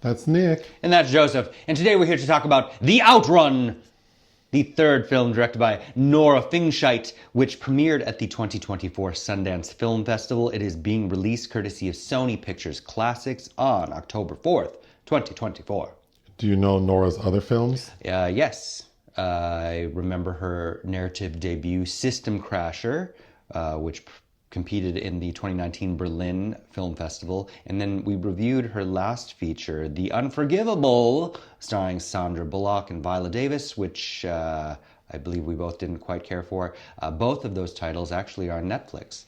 That's Nick. And that's Joseph. And today we're here to talk about The Outrun, the third film directed by Nora Fingscheidt, which premiered at the 2024 Sundance Film Festival. It is being released courtesy of Sony Pictures Classics on October 4th, 2024. Do you know Nora's other films? Yes. I remember her narrative debut, System Crasher, which competed in the 2019 Berlin Film Festival. And then we reviewed her last feature, The Unforgivable, starring Sandra Bullock and Viola Davis, which I believe we both didn't quite care for. Both of those titles actually are on Netflix.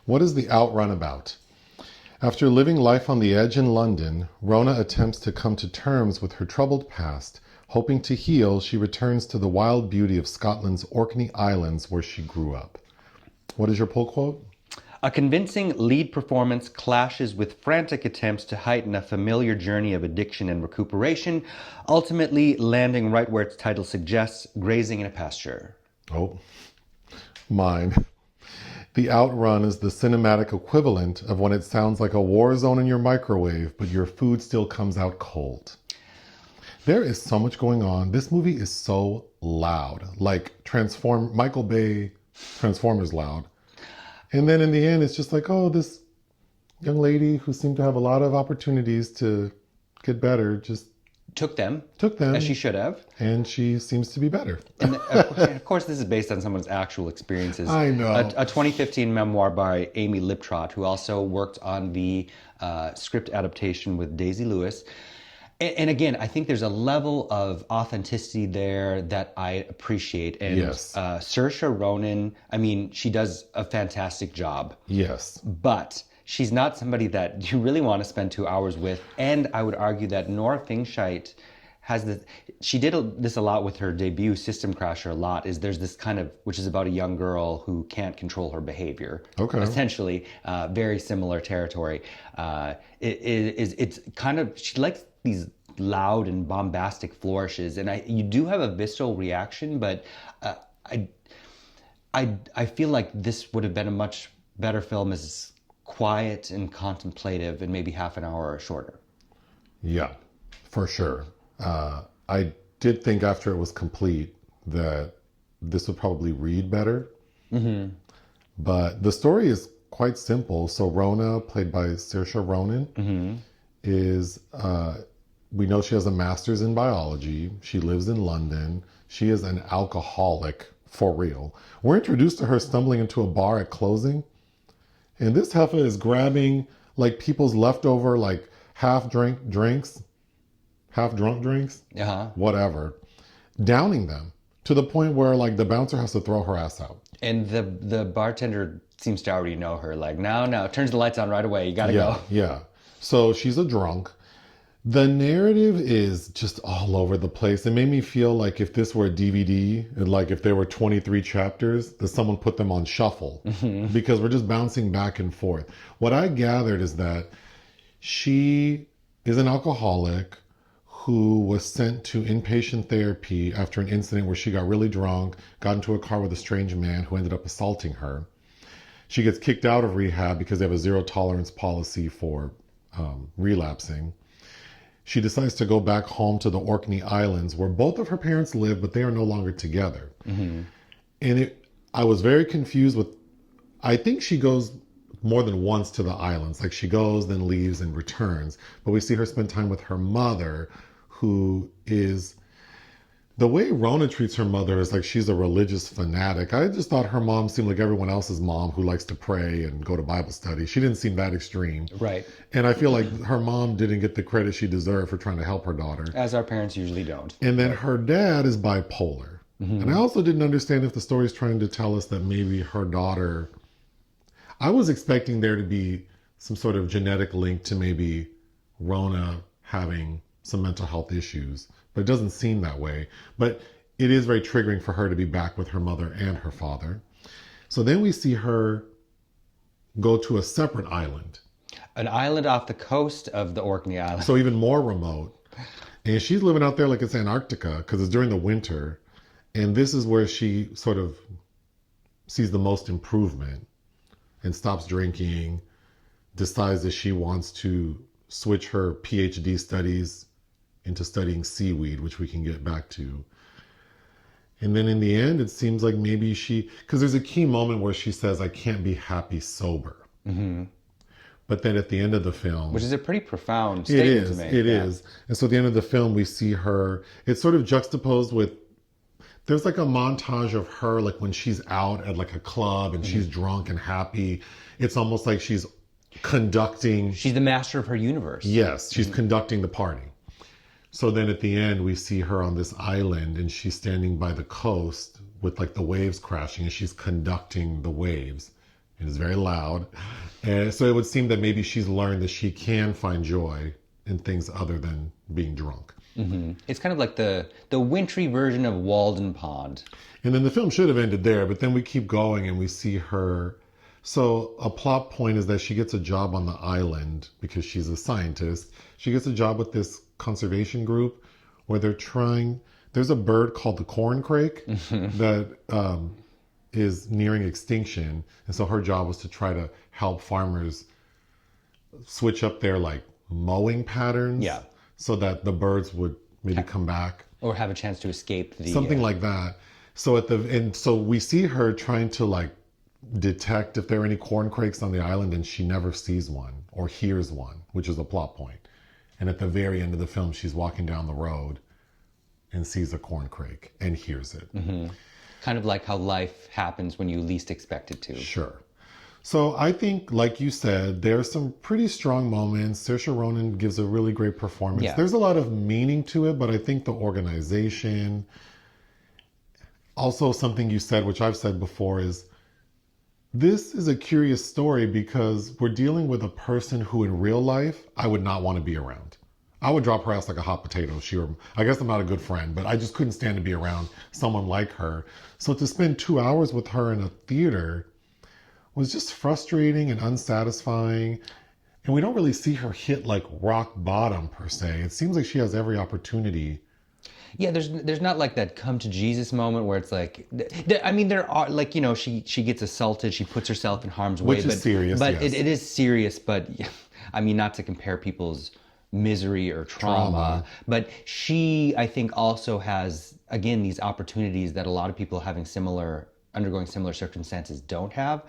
What is The Outrun about? After living life on the edge in London, Rona attempts to come to terms with her troubled past. Hoping to heal, she returns to the wild beauty of Scotland's Orkney Islands where she grew up. What is your pull quote? A convincing lead performance clashes with frantic attempts to heighten a familiar journey of addiction and recuperation, ultimately landing right where its title suggests, grazing in a pasture. Oh, mine. The Outrun is the cinematic equivalent of when it sounds like a war zone in your microwave, but your food still comes out cold. There is so much going on. This movie is so loud, like Michael Bay Transformers loud. And then in the end, it's just like, oh, this young lady who seemed to have a lot of opportunities to get better just Took them, as she should have. And she seems to be better. And of course, this is based on someone's actual experiences. I know. A 2015 memoir by Amy Liptrot, who also worked on the script adaptation with Daisy Lewis. And again, I think there's a level of authenticity there that I appreciate. And yes. Saoirse Ronan, I mean, she does a fantastic job. Yes. But she's not somebody that you really want to spend 2 hours with. And I would argue that Nora Fingscheidt has this, she did this a lot with her debut, System Crasher, a lot, is there's this kind of, which is about a young girl who can't control her behavior. Okay. Essentially, very similar territory. It's kind of, she likes these loud and bombastic flourishes. And you do have a visceral reaction, but I feel like this would have been a much better film as quiet and contemplative and maybe half an hour or shorter. Yeah, for sure. I did think after it was complete that this would probably read better. Mm-hmm. But the story is quite simple. So Rona, played by Saoirse Ronan, mm-hmm. is, we know she has a master's in biology. She lives in London. She is an alcoholic for real. We're introduced to her stumbling into a bar at closing. And this heifer is grabbing like people's leftover, like half-drunk drinks, whatever, downing them to the point where like the bouncer has to throw her ass out. And the bartender seems to already know her. Like, no, turns the lights on right away. You gotta go. Yeah. So she's a drunk. The narrative is just all over the place. It made me feel like if this were a DVD, and like if there were 23 chapters, that someone put them on shuffle because we're just bouncing back and forth. What I gathered is that she is an alcoholic who was sent to inpatient therapy after an incident where she got really drunk, got into a car with a strange man who ended up assaulting her. She gets kicked out of rehab because they have a zero tolerance policy for relapsing. She decides to go back home to the Orkney Islands where both of her parents live, but they are no longer together. Mm-hmm. And I was very confused with, I think she goes more than once to the islands. Like she goes, then leaves and returns. But we see her spend time with her mother, who is, the way Rona treats her mother is like she's a religious fanatic. I just thought her mom seemed like everyone else's mom who likes to pray and go to Bible study. She didn't seem that extreme. Right. And I feel like her mom didn't get the credit she deserved for trying to help her daughter. As our parents usually don't. And then her dad is bipolar. Mm-hmm. And I also didn't understand if the story is trying to tell us that maybe her daughter, I was expecting there to be some sort of genetic link to maybe Rona having some mental health issues. But it doesn't seem that way. But it is very triggering for her to be back with her mother and her father. So then we see her go to a separate island. An island off the coast of the Orkney Islands. So even more remote. And she's living out there like it's Antarctica because it's during the winter. And this is where she sort of sees the most improvement and stops drinking, decides that she wants to switch her PhD studies into studying seaweed, which we can get back to. And then in the end, it seems like maybe because there's a key moment where she says, I can't be happy sober. Mm-hmm. But then at the end of the film... Which is a pretty profound statement to make. It is. And so at the end of the film, we see her... It's sort of juxtaposed with... There's like a montage of her, like when she's out at like a club and she's drunk and happy. It's almost like she's conducting... She's the master of her universe. Yes, she's conducting the party. So then at the end, we see her on this island and she's standing by the coast with like the waves crashing and she's conducting the waves. It is very loud. And so it would seem that maybe she's learned that she can find joy in things other than being drunk. Mm-hmm. It's kind of like the wintry version of Walden Pond. And then the film should have ended there, but then we keep going and we see her. So a plot point is that she gets a job on the island because she's a scientist. She gets a job with this conservation group where there's a bird called the corncrake that is nearing extinction. And so her job was to try to help farmers switch up their like mowing patterns. Yeah. So that the birds would maybe come back. Or have a chance to escape something like that. So so we see her trying to like detect if there are any corncrakes on the island and she never sees one or hears one, which is a plot point. And at the very end of the film, she's walking down the road and sees a corncrake and hears it. Mm-hmm. Kind of like how life happens when you least expect it to. Sure. So I think, like you said, there are some pretty strong moments. Saoirse Ronan gives a really great performance. Yeah. There's a lot of meaning to it, but I think the organization, also something you said, which I've said before, is this is a curious story because we're dealing with a person who in real life I would not want to be around. I would drop her ass like a hot potato. I guess I'm not a good friend, but I just couldn't stand to be around someone like her. So to spend 2 hours with her in a theater was just frustrating and unsatisfying. And we don't really see her hit like rock bottom per se. It seems like she has every opportunity. Yeah, there's not like that come to Jesus moment where it's like, I mean, there are like, you know, she gets assaulted, she puts herself in harm's way. Which is serious, but yes. it is serious, but I mean, not to compare people's misery or trauma. But she, I think, also has, again, these opportunities that a lot of people undergoing similar circumstances don't have.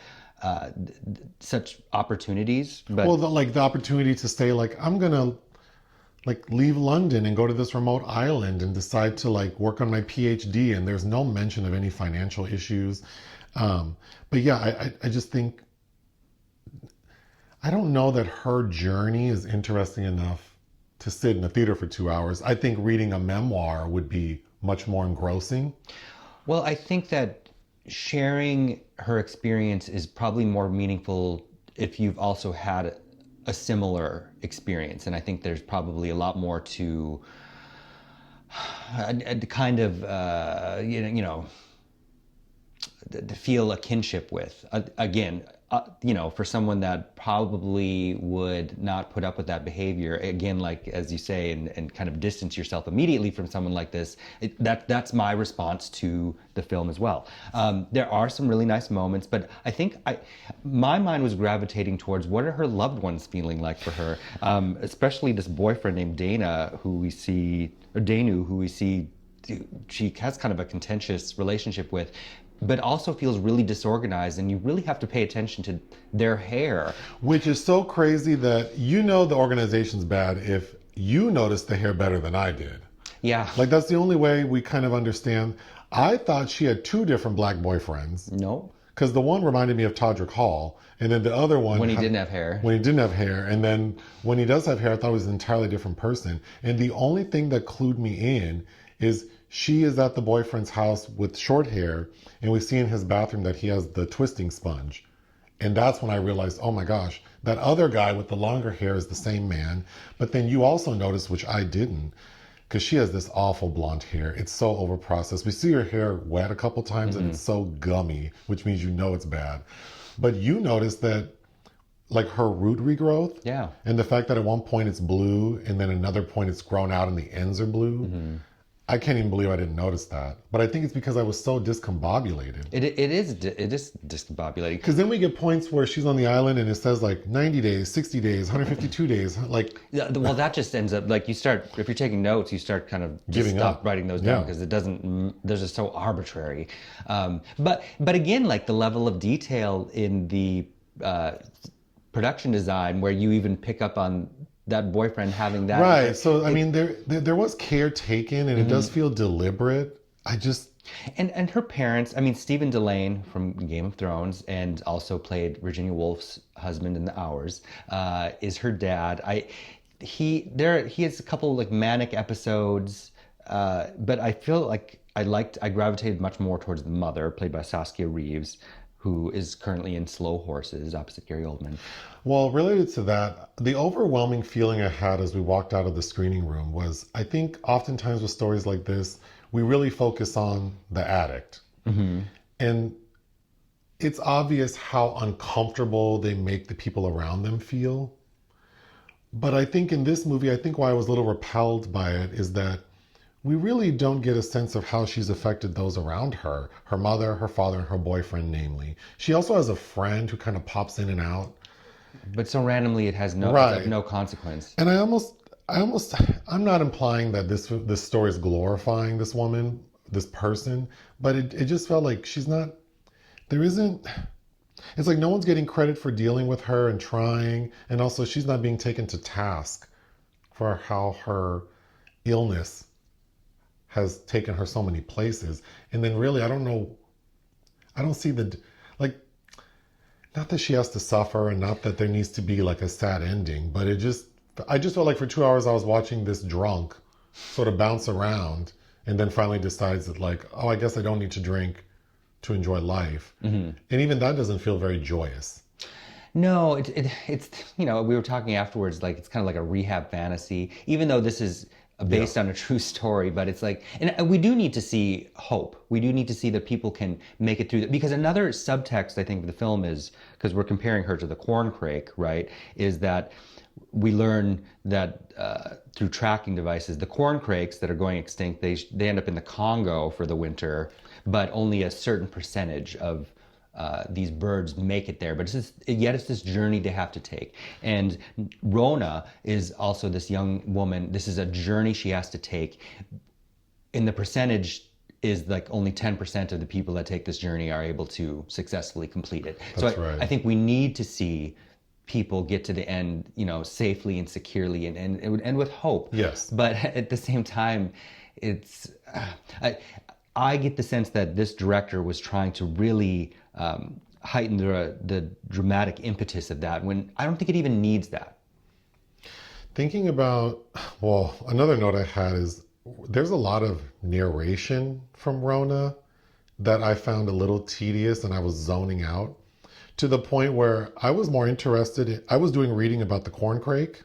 Such opportunities. But well, the opportunity to say like, I'm gonna like leave London and go to this remote island and decide to like work on my PhD, and there's no mention of any financial issues. But yeah, I just think, I don't know that her journey is interesting enough to sit in a theater for 2 hours. I think reading a memoir would be much more engrossing. Well, I think that sharing her experience is probably more meaningful if you've also had a similar experience. And I think there's probably a lot more to a kind of, to feel a kinship with. Again, for someone that probably would not put up with that behavior, again, like as you say, and kind of distance yourself immediately from someone like this, that's my response to the film as well. There are some really nice moments, but I think my mind was gravitating towards what are her loved ones feeling like for her, especially this boyfriend named Danyal, who we see she has kind of a contentious relationship with, but also feels really disorganized, and you really have to pay attention to their hair. Which is so crazy that the organization's bad if you notice the hair better than I did. Yeah. Like that's the only way we kind of understand. I thought she had 2 different black boyfriends. No. Because the one reminded me of Todrick Hall, and then the other one... When he didn't have hair. When he didn't have hair, and then when he does have hair, I thought it was an entirely different person. And the only thing that clued me in is she is at the boyfriend's house with short hair, and we see in his bathroom that he has the twisting sponge. And that's when I realized, oh my gosh, that other guy with the longer hair is the same man. But then you also notice, which I didn't, because she has this awful blonde hair. It's so overprocessed. We see her hair wet a couple times, and it's so gummy, which means it's bad. But you notice that, like her root regrowth, and the fact that at one point it's blue, and then another point it's grown out and the ends are blue. I can't even believe I didn't notice that. But I think it's because I was so discombobulated. It is discombobulating. Because then we get points where she's on the island and it says like 90 days, 60 days, 152 days. Like, Well, that just ends up like if you're taking notes, you start kind of just Giving stop up. writing those down Yeah. because it doesn't. Those are so arbitrary. But again, like the level of detail in the production design, where you even pick up on that boyfriend having that. right. So, I mean, there was care taken and it does feel deliberate. I just, And her parents, I mean, Stephen Dillane from Game of Thrones and also played Virginia Woolf's husband in The Hours, is her dad. He has a couple like manic episodes, but I feel like I gravitated much more towards the mother, played by Saskia Reeves, who is currently in Slow Horses opposite Gary Oldman. well, related to that, the overwhelming feeling I had as we walked out of the screening room was I think oftentimes with stories like this, we really focus on the addict. And it's obvious how uncomfortable they make the people around them feel. But I think in this movie, I think why I was a little repelled by it is that we really don't get a sense of how she's affected those around her. Her mother, her father, and her boyfriend, namely. She also has a friend who kind of pops in and out. But so randomly, it has no Right. it's of no consequence. And I'm not implying that this story is glorifying this woman, this person, but it just felt like it's like no one's getting credit for dealing with her and trying, and also she's not being taken to task for how her illness has taken her so many places. And then really, I don't see like, not that she has to suffer and not that there needs to be like a sad ending, but I just felt like for 2 hours I was watching this drunk sort of bounce around and then finally decides that like, oh, I guess I don't need to drink to enjoy life. And even that doesn't feel very joyous. No, it's we were talking afterwards, like it's kind of like a rehab fantasy, even though this is based on a true story, but it's like, and we do need to see hope. We do need to see that people can make it through that, because another subtext I think of the film is, because we're comparing her to the corncrake, right, is that we learn that through tracking devices, the corncrakes that are going extinct, they end up in the Congo for the winter, but only a certain percentage of these birds make it there. But it's this journey they have to take. And Rona is also this young woman. This is a journey she has to take. And the percentage is like only 10% of the people that take this journey are able to successfully complete it. That's right. I think we need to see people get to the end, safely and securely and with hope. Yes. But at the same time, it's I get the sense that this director was trying to really heighten the dramatic impetus of that, when I don't think it even needs that. Thinking about, well, another note I had is there's a lot of narration from Rona that I found a little tedious and I was zoning out, to the point where I was more interested I was doing reading about the corncrake.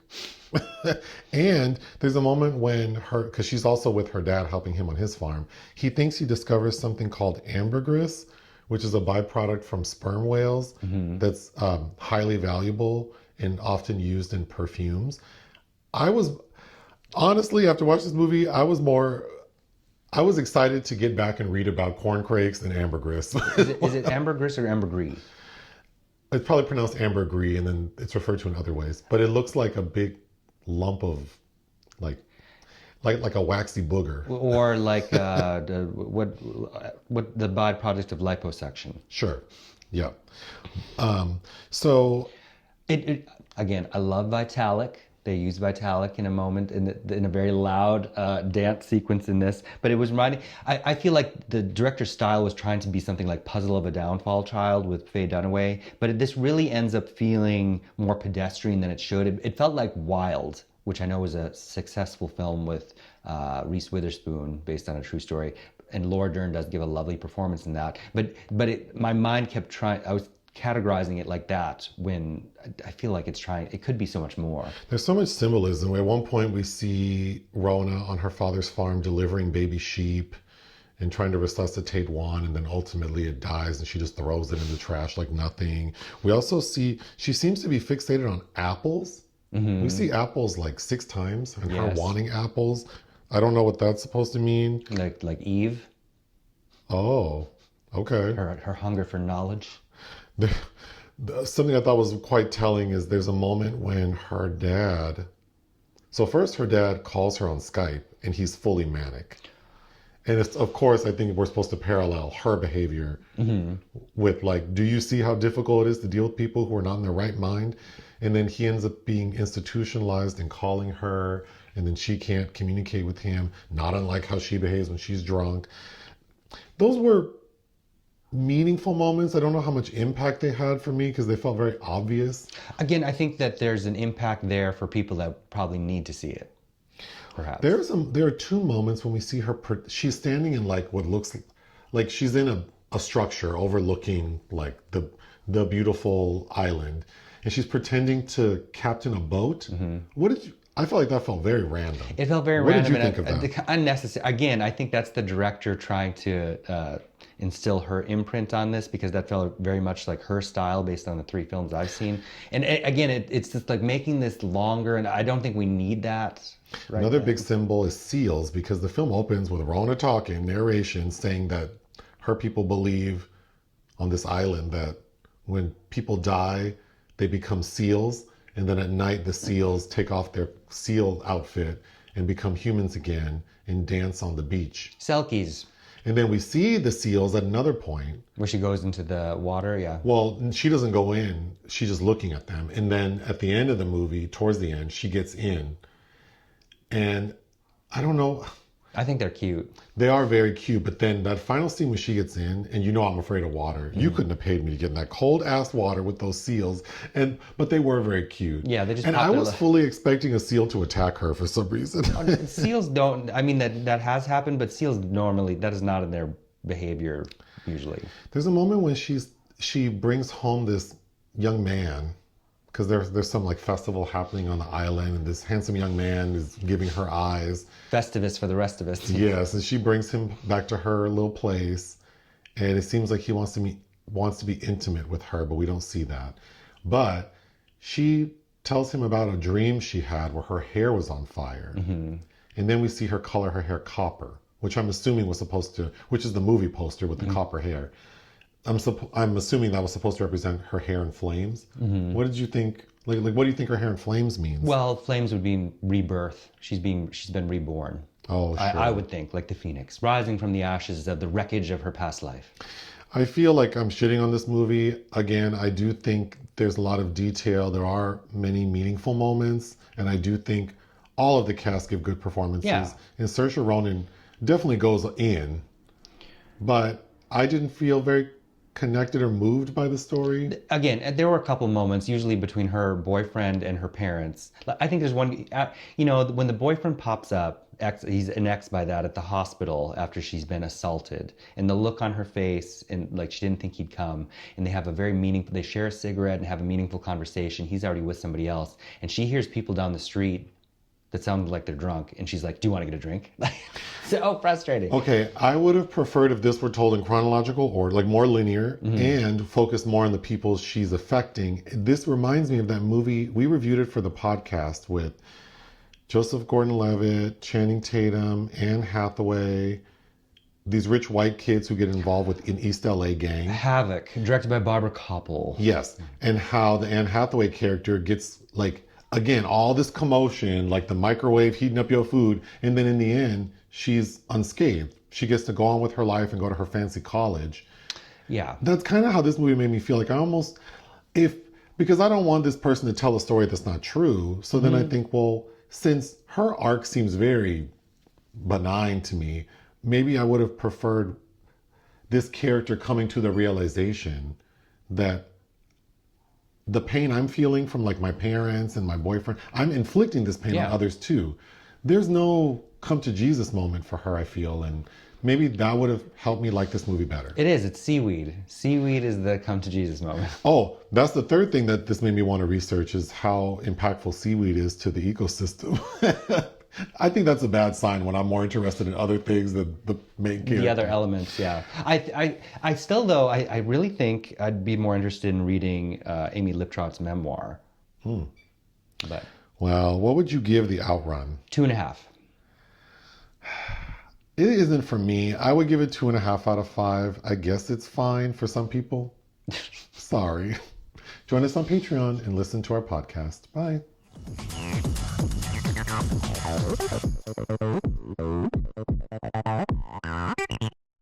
And there's a moment when because she's also with her dad helping him on his farm, he thinks he discovers something called ambergris, which is a byproduct from sperm whales that's highly valuable and often used in perfumes. Honestly, after watching this movie, I was excited to get back and read about corncrakes and ambergris. Is it ambergris or ambergris? It's probably pronounced ambergris, and then it's referred to in other ways. But it looks like a big lump of like a waxy booger. Or like what the byproduct of liposuction. Sure. Yeah. So it again, I love Vitalik. They use Vitalik in a moment in a very loud dance sequence in this. But it was reminding, I feel like the director's style was trying to be something like Puzzle of a Downfall Child with Faye Dunaway. But this really ends up feeling more pedestrian than it should. It felt like Wild, which I know was a successful film with Reese Witherspoon based on a true story. And Laura Dern does give a lovely performance in that. But my mind kept trying, I was categorizing it like that when I feel like it could be so much more. There's so much symbolism. At one point we see Rona on her father's farm delivering baby sheep and trying to resuscitate one, and then ultimately it dies and she just throws it in the trash like nothing. We also see she seems to be fixated on apples. We see apples like 6 times and her wanting apples. I don't know what that's supposed to mean. Like Eve, Oh, okay. her hunger for knowledge. Something I thought was quite telling is there's a moment when her dad. So first, her dad calls her on Skype, and he's fully manic. And it's, of course, I think we're supposed to parallel her behavior with, like, do you see how difficult it is to deal with people who are not in their right mind? And then he ends up being institutionalized and calling her, and then she can't communicate with him, not unlike how she behaves when she's drunk. Those were meaningful moments. I don't know how much impact they had for me because they felt very obvious. Again, I think that there's an impact there for people that probably need to see it. Perhaps. There are two moments when we see her. She's standing in like what looks like she's in a structure overlooking like the beautiful island, and she's pretending to captain a boat. What did you? I felt like that felt very random. It felt very what random. What did you think of that? Unnecessary. Again, I think that's the director trying to instill her imprint on this because that felt very much like her style based on the 3 films I've seen. And again, it's just like making this longer, and I don't think we need that. Right Another now. big symbol is seals because the film opens with Rona talking, narration, saying that her people believe on this island that when people die, they become seals. And then at night, the seals take off their seal outfit and become humans again and dance on the beach. Selkies. And then we see the seals at another point. Where she goes into the water, yeah. Well, she doesn't go in. She's just looking at them. And then at the end of the movie, towards the end, she gets in. And I don't know. I think they're cute. They are very cute, but then that final scene when she gets in, and you know I'm afraid of water. You couldn't have paid me to get in that cold ass water with those seals, but they were very cute. Yeah, they just. And I was fully expecting a seal to attack her for some reason. Seals don't. I mean that has happened, but seals normally that is not in their behavior usually. There's a moment when she brings home this young man. Because there's some like festival happening on the island, and this handsome young man is giving her eyes. Festivus for the rest of us. Yes, and she brings him back to her little place, and it seems like he wants to be intimate with her, but we don't see that. But she tells him about a dream she had where her hair was on fire, and then we see her color her hair copper, which I'm assuming which is the movie poster with the copper hair. I'm assuming that was supposed to represent her hair in flames. What did you think? Like, what do you think her hair in flames means? Well, flames would mean rebirth. She's been reborn. Oh, sure. I would think like the phoenix rising from the ashes of the wreckage of her past life. I feel like I'm shitting on this movie. Again, I do think there's a lot of detail. There are many meaningful moments, and I do think all of the cast give good performances. Yeah. And Saoirse Ronan definitely goes in, but I didn't feel very connected or moved by the story. Again, there were a couple moments, usually between her boyfriend and her parents. I think there's one, when the boyfriend pops up, he's an ex by that, at the hospital after she's been assaulted, and the look on her face, and like she didn't think he'd come, and they have they share a cigarette and have a meaningful conversation. He's already with somebody else, and she hears people down the street that sound like they're drunk, and she's like, do you want to get a drink? So frustrating. Okay, I would have preferred if this were told in chronological order, like more linear, and focused more on the people she's affecting. This reminds me of that movie, we reviewed it for the podcast with Joseph Gordon-Levitt, Channing Tatum, Anne Hathaway, these rich white kids who get involved with an East LA gang. Havoc, directed by Barbara Koppel. Yes, and how the Anne Hathaway character gets like, again, all this commotion, like the microwave heating up your food, and then in the end, she's unscathed. She gets to go on with her life and go to her fancy college. Yeah. That's kind of how this movie made me feel. Like because I don't want this person to tell a story that's not true. So then I think, well, since her arc seems very benign to me, maybe I would have preferred this character coming to the realization that the pain I'm feeling from like my parents and my boyfriend, I'm inflicting this pain on others too. There's no come to Jesus moment for her, I feel, and maybe that would have helped me like this movie better. It is. It's seaweed. Seaweed is the come to Jesus moment. Oh, that's the third thing that this made me want to research is how impactful seaweed is to the ecosystem. I think that's a bad sign when I'm more interested in other things than the main character. The other elements, yeah. I still, though, I really think I'd be more interested in reading Amy Liptrot's memoir. But Well, what would you give the Outrun? 2.5. It isn't for me. I would give it 2.5 out of 5. I guess it's fine for some people. Sorry. Join us on Patreon and listen to our podcast. Bye.